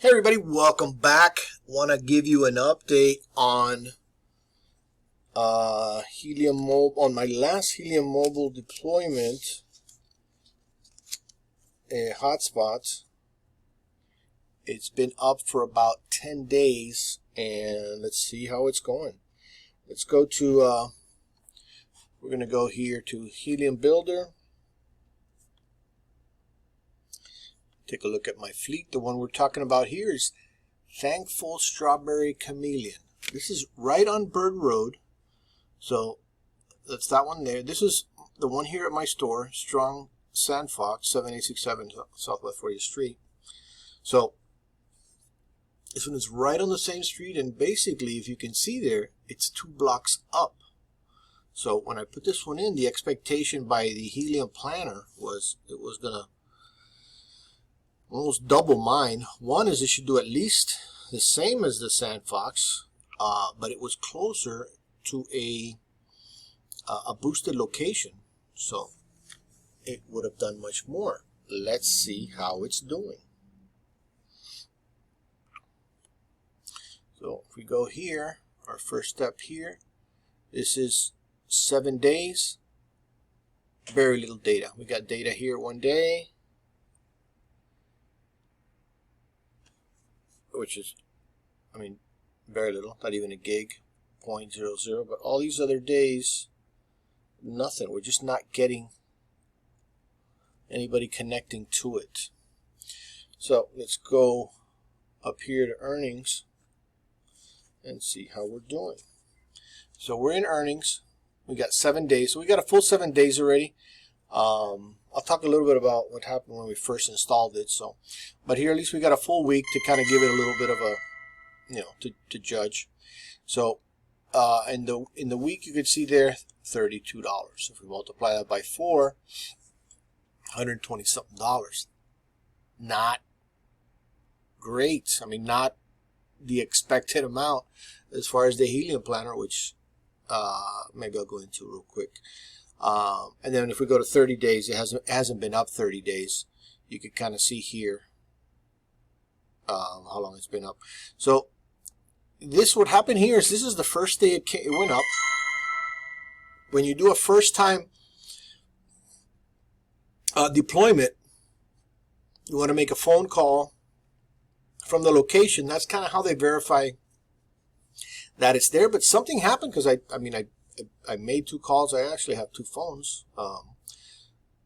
Hey everybody, welcome back. Want to give you an update on Helium Mobile. On my last Helium Mobile deployment, a hotspot. It's been up for about 10 days, and let's see how it's going. Let's go to, we're going to go here to Helium Builder. Take a look at my fleet. The one we're talking about here is Thankful Strawberry Chameleon. This is right on Bird Road. So that's that one there. This is the one here at my store, Strong Sandfox, 7867 Southwest 40th Street. So this one is right on the same street, and basically, if you can see there, it's 2 blocks up. So when I put this one in, the expectation by the Helium planner was it was going to almost double mine. One is it should do at least the same as the Sandfox, but it was closer to a boosted location, so it would have done much more. Let's see how it's doing. So if we go here, our first step here, this is 7 days, very little data. We got data here 1 day, which is, I mean, very little, not even a gig, 0.00, but all these other days, nothing. We're just not getting anybody connecting to it. So let's go up here to earnings and see how we're doing. So we're in earnings. We got 7 days, so we got a full 7 days already. I'll talk a little bit about what happened when we first installed it. So, but here at least we got a full week to kind of give it a little bit of a, to judge. So, in the week you could see there $32. So if we multiply that by 4, $120 something. Not great. I mean, not the expected amount as far as the Helium planner, which maybe I'll go into real quick. And then if we go to 30 days, it hasn't been up 30 days. You can kind of see here how long it's been up. So this, what happened here is this is the first day it went up. When you do a first time deployment, you want to make a phone call from the location. That's kind of how they verify that it's there. But something happened because I made 2 calls. I actually have 2 phones,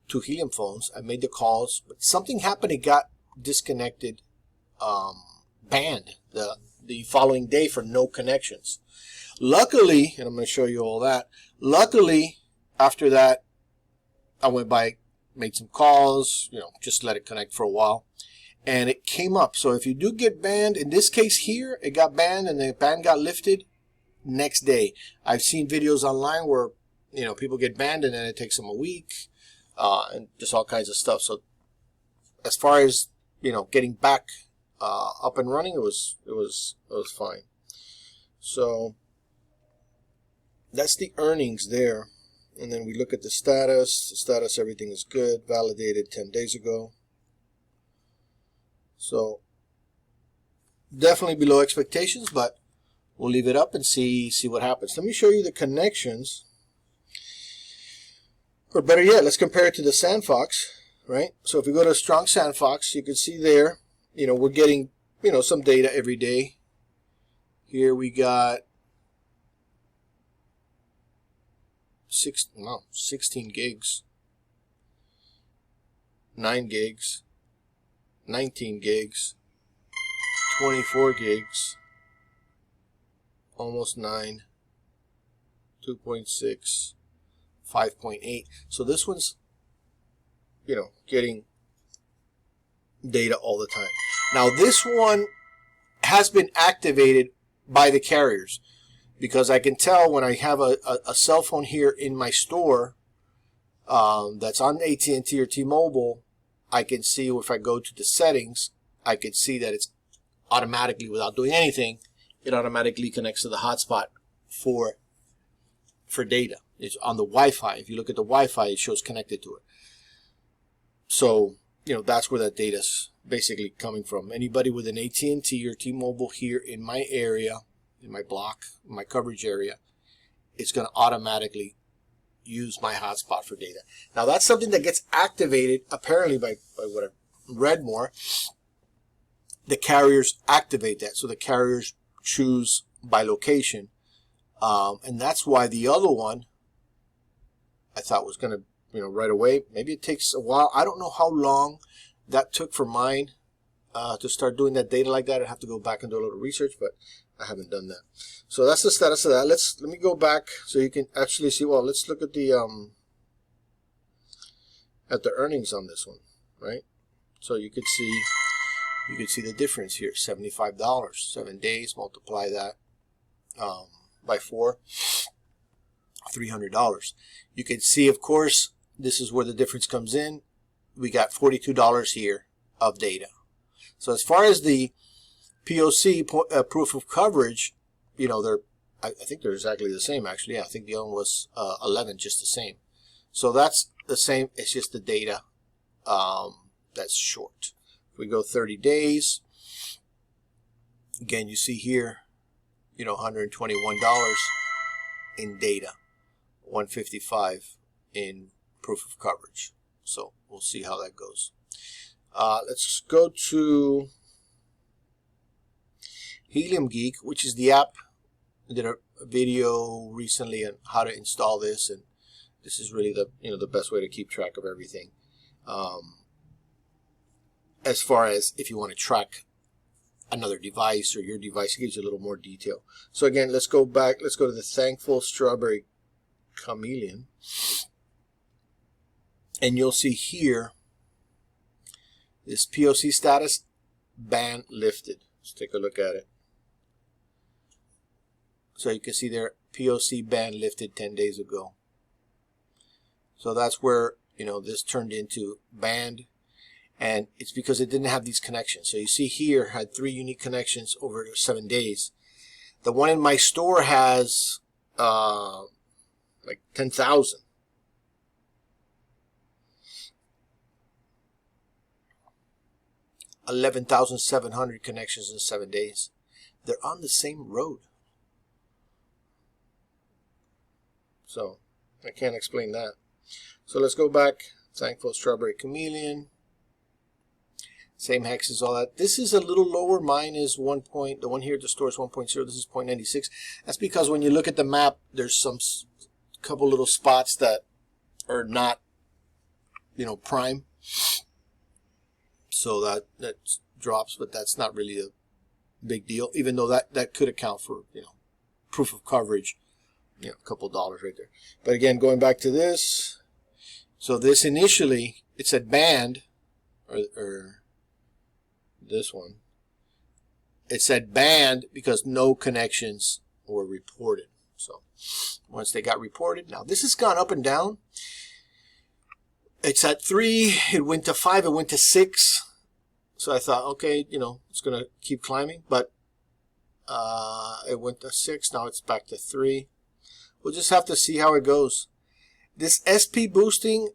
2 Helium phones. I made the calls, but something happened. It got disconnected, banned the following day for no connections. Luckily, and I'm going to show you all that. Luckily, after that, I went by, made some calls, just let it connect for a while, and it came up. So if you do get banned, in this case here, it got banned and the ban got lifted next day. I've seen videos online where people get banned and then it takes them a week, and just all kinds of stuff. So as far as getting back up and running, it was fine. So that's the earnings there. And then we look at the status. The status, everything is good, validated 10 days ago. So definitely below expectations, but we'll leave it up and see what happens. Let me show you the connections. Or better yet, let's compare it to the Sandfox, right? So if we go to Strong Sandfox, you can see there, we're getting, some data every day. Here we got 16 gigs, 9 gigs, 19 gigs, 24 gigs, almost 9, 2.6, 5.8. So this one's, getting data all the time. Now this one has been activated by the carriers, because I can tell when I have a cell phone here in my store that's on AT&T or T-Mobile, I can see if I go to the settings, I can see that it's automatically, without doing anything, it automatically connects to the hotspot for data. It's on the Wi-Fi. If you look at the Wi-Fi, it shows connected to it. So, that's where that data's basically coming from. Anybody with an AT&T or T-Mobile here in my area, in my block, my coverage area, it's going to automatically use my hotspot for data. Now that's something that gets activated apparently by what I've read more. The carriers activate that, so the carriers choose by location, and that's why the other one I thought was going to, right away. Maybe it takes a while. I don't know how long that took for mine to start doing that data like that. I have to go back and do a little research, but I haven't done that. So that's the status of that. Let me go back so you can actually see. Well, let's look at the earnings on this one, right? So you could see the difference here. $75, 7 days. Multiply that by 4, $300. You can see, of course, this is where the difference comes in. We got $42 here of data. So as far as the POC, proof of coverage, I think they're exactly the same, actually. Yeah, I think the other one was 11, just the same. So that's the same. It's just the data that's short. If we go 30 days, again, you see here, $121 in data, $155 in proof of coverage. So we'll see how that goes. Let's go to Helium Geek, which is the app. I did a video recently on how to install this, and this is really the best way to keep track of everything. As far as if you want to track another device or your device, it gives you a little more detail. So again, let's go back. Let's go to the thankful Strawberry Chameleon, and you'll see here this POC status, ban lifted. Let's take a look at it. So you can see there, POC ban lifted 10 days ago. So that's where this turned into banned. And it's because it didn't have these connections. So you see here, had 3 unique connections over 7 days. The one in my store has like 10,000. $11,700 connections in 7 days. They're on the same road. So I can't explain that. So let's go back. Thankful Strawberry Chameleon. Same hexes, all that. This is a little lower. Mine is 1. The one here at the store is 1.0. This is 0.96. That's because when you look at the map, there's some couple little spots that are not, prime. So that drops, but that's not really a big deal. Even though that could account for proof of coverage, a couple dollars right there. But again, going back to this, so this initially it said banned, or this one, it said banned because no connections were reported. So once they got reported, now this has gone up and down. It's at 3, it went to 5, it went to 6. So I thought, okay, it's going to keep climbing, but it went to 6, now it's back to 3. We'll just have to see how it goes. This SP boosting,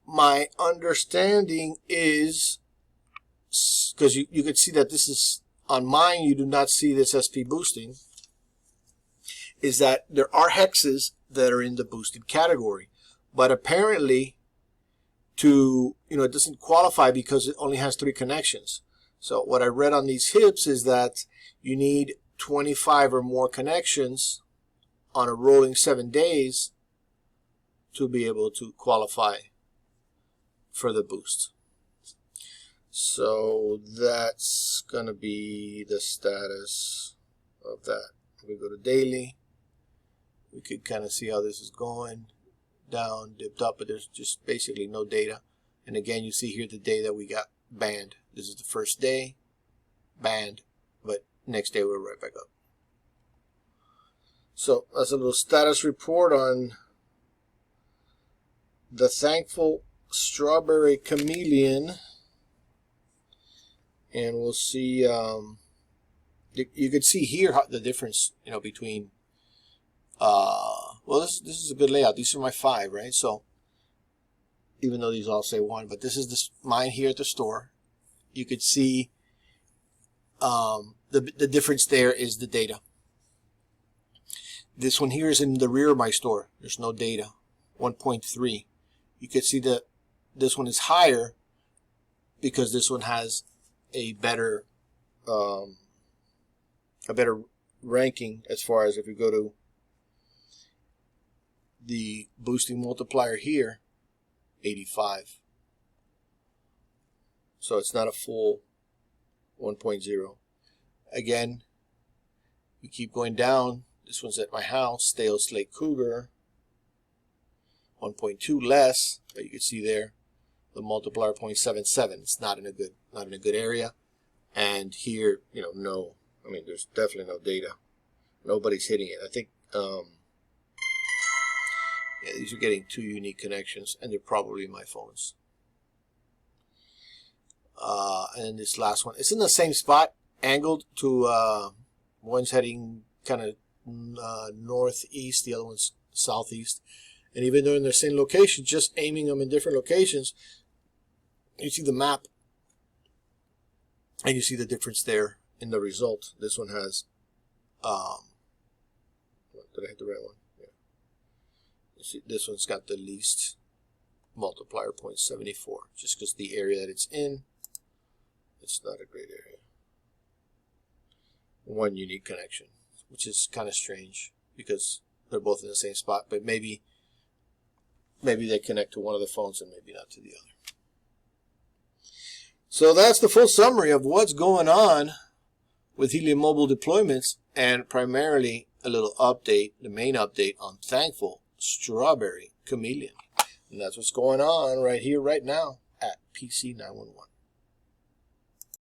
my understanding is, because you could see that this is, on mine you do not see this SP boosting, is that there are hexes that are in the boosted category. But apparently, it doesn't qualify because it only has 3 connections. So what I read on these HIPs is that you need 25 or more connections on a rolling 7 days to be able to qualify for the boost. So that's going to be the status of that. We go to daily. We could kind of see how this is going. Down, dipped up, but there's just basically no data. And again, you see here the day that we got banned. This is the first day, banned, but next day we're right back up. So that's a little status report on the thankful Strawberry Chameleon. And we'll see, you could see here how the difference, between, well, this is a good layout. These are my 5, right? So even though these all say 1, but this is mine here at the store. you could see the difference there is the data. This one here is in the rear of my store. There's no data. 1.3. You could see that this one is higher because this one has a better ranking as far as if you go to the boosting multiplier here, 85. So it's not a full 1.0. Again, we keep going down. This one's at my house, Stale Slate Cougar, 1.2 less, but you can see there the multiplier 0.77. It's not in a good area. And here, you know, no. I mean, there's definitely no data. Nobody's hitting it. I think yeah, these are getting 2 unique connections, and they're probably my phones. And then this last one, it's in the same spot, angled to one's heading kind of northeast, the other one's southeast. And even though in the same location, just aiming them in different locations, you see the map and you see the difference there in the result. This one has did I hit the right one? Yeah. You see, this one's got the least multiplier, 0.74, just because the area that it's in, it's not a great area. 1 unique connection, which is kind of strange because they're both in the same spot, but maybe they connect to one of the phones and maybe not to the other. So that's the full summary of what's going on with Helium Mobile deployments, and primarily a little update, the main update on thankful Strawberry Chameleon. And that's what's going on right here, right now at PC 911.